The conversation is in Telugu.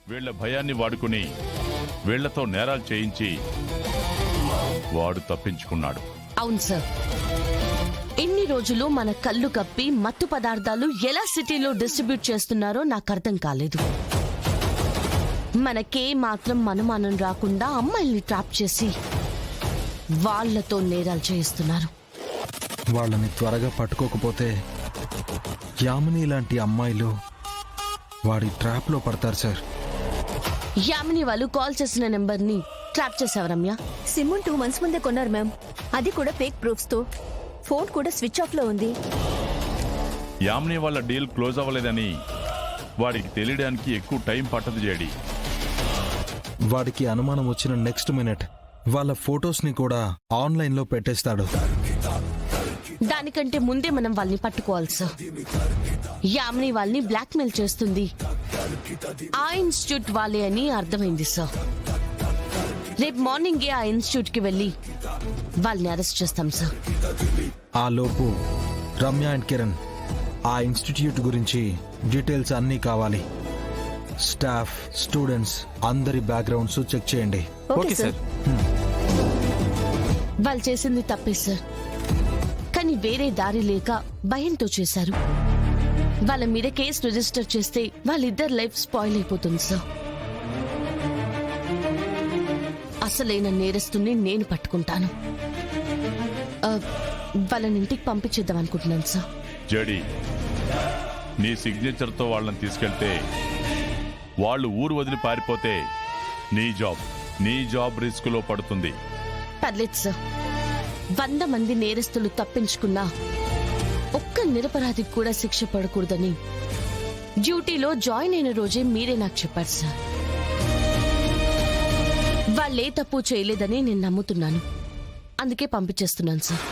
వీళ్ల భయాన్ని వాడుకుని వీళ్లతో నేరాలు చేయించి వాడు తప్పించుకున్నాడు. అవును సార్, ఎన్ని రోజులు మన కళ్ళు కప్పి మత్తు పదార్థాలు ఎలా సిటీలో డిస్ట్రిబ్యూట్ చేస్తున్నారో నాకు అర్థం కాలేదు. మనకే మాత్రం అనుమానం రాకుండా అమ్మాయిల్ని ట్రాప్ చేసి వాళ్లతో నేరాలు చేయిస్తున్నారు. వాళ్ళని త్వరగా పట్టుకోకపోతే యామిని లాంటి అమ్మాయిలు వాడి ట్రాప్లో పడతారు సార్. యామిని వాళ్ళు కాల్ చేసిన నెంబర్ని ట్రాప్ చేసావు రమ్య. సిమ్ 2 months ముందే కొన్నారు మ్యామ్, అది కూడా ఫేక్ ప్రూఫ్స్ తో. ఫోన్ కూడా స్విచ్ ఆఫ్ లో ఉంది. యామిని వాళ్ళ డీల్ క్లోజ్ అవ్వలేదని వాడికి తెలియడానికి ఎక్కువ టైం పట్టదు జేడి. వాడికి అనుమానం వచ్చిన నెక్స్ట్ మినిట్ వాళ్ళ ఫొటోస్ ని కూడా ఆన్లైన్ లో పెట్టేస్తాడు. దానికంటే ముందే మనం వాళ్ళని పట్టుకోవాలి సార్. యామిని వాళ్ళని బ్లాక్మెయిల్ చేస్తుంది ఆ ఇన్స్టిట్యూట్ వాళ్ళే అని అర్థమైంది సార్. రేపు మార్నింగే ఆ ఇన్స్టిట్యూట్ కి వెళ్ళి వాళ్ళని అరెస్ట్ చేస్తాం సార్. ఆ లోపు రమ్య అండ్ కిరణ్ ఆ ఇన్స్టిట్యూట్ గురించి డీటెయిల్స్ అన్నీ కావాలి. స్టాఫ్, స్టూడెంట్స్ అందరి బ్యాక్గ్రౌండ్స్ చెక్ చేయండి. Okay sir. వాళ్ళు చేసింది తప్పే సార్, కానీ వేరే దారి లేక భయంతో చేశారు. వాళ్ళ మీద కేసు రిజిస్టర్ చేస్తే వాళ్ళిద్దరు లైఫ్ స్పాయిల్ అయిపోతుంది సార్. అసలైన నేరస్తుని నేను పట్టుకుంటాను. వాళ్ళని ఇంటికి పంపించేద్దాం అనుకుంటున్నాను సార్. జేడి, నీ సిగ్నేచర్తో వాళ్ళని తీసుకెళ్తే వాళ్ళు ఊరు వదిలి పారిపోతే నీ జాబ్ రిస్కులో పడుతుంది. పర్లేదు సార్, 100 మంది నేరస్తులు తప్పించుకున్నా ఒక్క నిరపరాధికి కూడా శిక్ష పడకూడదని డ్యూటీలో జాయిన్ అయిన రోజే మీరే నాకు చెప్పారు సార్. వాళ్ళే తప్పు చేయలేదని నేను నమ్ముతున్నాను, అందుకే పంపించేస్తున్నాను సార్.